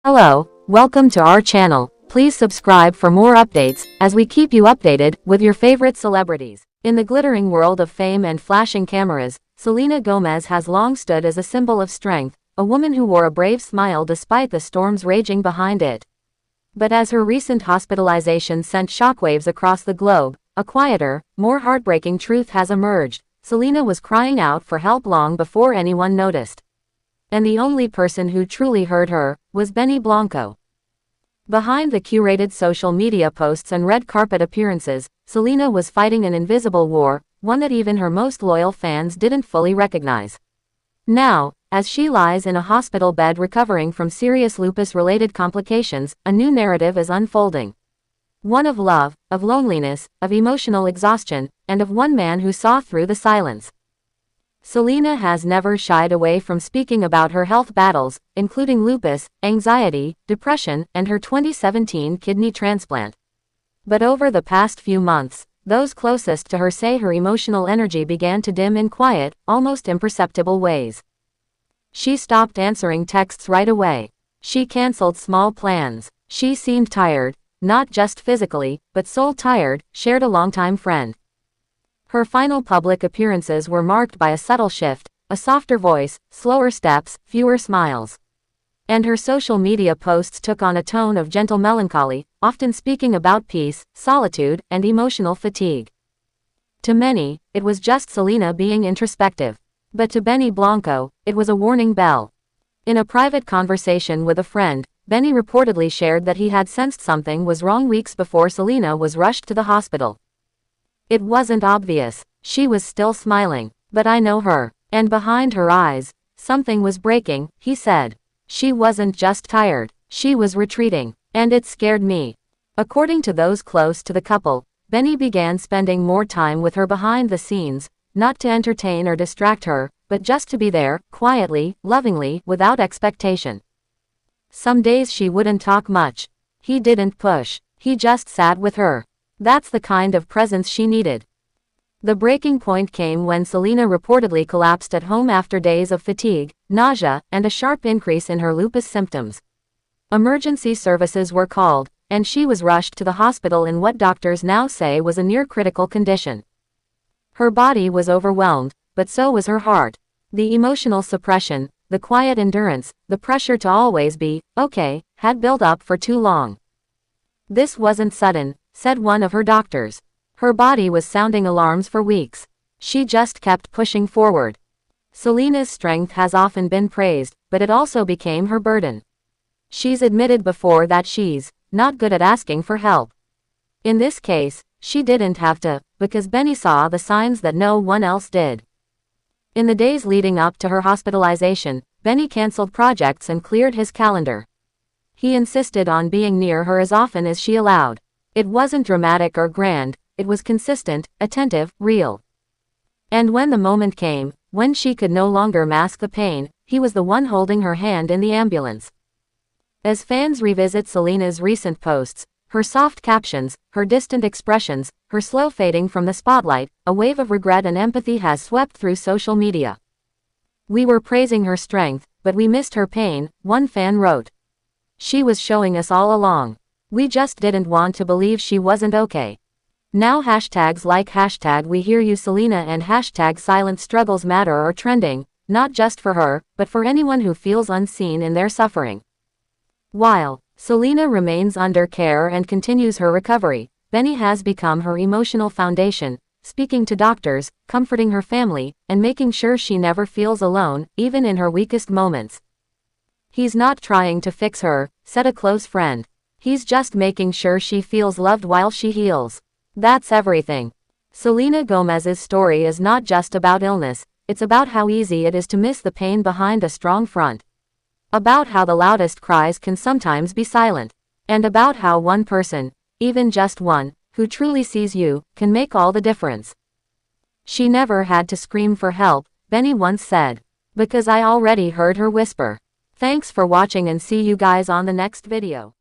Hello, welcome to our channel. Please subscribe for more updates, as we keep you updated with your favorite celebrities. In the glittering world of fame and flashing cameras, Selena Gomez has long stood as a symbol of strength, a woman who wore a brave smile despite the storms raging behind it. But as her recent hospitalization sent shockwaves across the globe, a quieter, more heartbreaking truth has emerged. Selena was crying out for help long before anyone noticed. And the only person who truly heard her was Benny Blanco. Behind the curated social media posts and red carpet appearances, Selena was fighting an invisible war, one that even her most loyal fans didn't fully recognize. Now, as she lies in a hospital bed recovering from serious lupus-related complications, a new narrative is unfolding. One of love, of loneliness, of emotional exhaustion, and of one man who saw through the silence. Selena has never shied away from speaking about her health battles, including lupus, anxiety, depression, and her 2017 kidney transplant. But over the past few months, those closest to her say her emotional energy began to dim in quiet, almost imperceptible ways. She stopped answering texts right away. She canceled small plans. She seemed tired, not just physically, but soul-tired, shared a longtime friend. Her final public appearances were marked by a subtle shift, a softer voice, slower steps, fewer smiles. And her social media posts took on a tone of gentle melancholy, often speaking about peace, solitude, and emotional fatigue. To many, it was just Selena being introspective. But to Benny Blanco, it was a warning bell. In a private conversation with a friend, Benny reportedly shared that he had sensed something was wrong weeks before Selena was rushed to the hospital. It wasn't obvious. She was still smiling. But I know her. And behind her eyes, something was breaking, he said. She wasn't just tired. She was retreating. And it scared me. According to those close to the couple, Benny began spending more time with her behind the scenes, not to entertain or distract her, but just to be there, quietly, lovingly, without expectation. Some days she wouldn't talk much. He didn't push. He just sat with her. That's the kind of presence she needed. The breaking point came when Selena reportedly collapsed at home after days of fatigue, nausea, and a sharp increase in her lupus symptoms. Emergency services were called, and she was rushed to the hospital in what doctors now say was a near-critical condition. Her body was overwhelmed, but so was her heart. The emotional suppression, the quiet endurance, the pressure to always be okay, had built up for too long. This wasn't sudden, said one of her doctors. Her body was sounding alarms for weeks. She just kept pushing forward. Selena's strength has often been praised, but it also became her burden. She's admitted before that she's not good at asking for help. In this case, she didn't have to, because Benny saw the signs that no one else did. In the days leading up to her hospitalization, Benny canceled projects and cleared his calendar. He insisted on being near her as often as she allowed. It wasn't dramatic or grand, it was consistent, attentive, real. And when the moment came, when she could no longer mask the pain, he was the one holding her hand in the ambulance. As fans revisit Selena's recent posts, her soft captions, her distant expressions, her slow fading from the spotlight, a wave of regret and empathy has swept through social media. "We were praising her strength, but we missed her pain," one fan wrote. "She was showing us all along. We just didn't want to believe she wasn't okay." Now hashtags like #WeHearYouSelena and #SilentStruggles are trending, not just for her, but for anyone who feels unseen in their suffering. While Selena remains under care and continues her recovery, Benny has become her emotional foundation, speaking to doctors, comforting her family, and making sure she never feels alone, even in her weakest moments. "He's not trying to fix her," said a close friend. "He's just making sure she feels loved while she heals. That's everything." Selena Gomez's story is not just about illness, it's about how easy it is to miss the pain behind a strong front. About how the loudest cries can sometimes be silent. And about how one person, even just one, who truly sees you, can make all the difference. "She never had to scream for help," Benny once said. "Because I already heard her whisper." Thanks for watching and see you guys on the next video.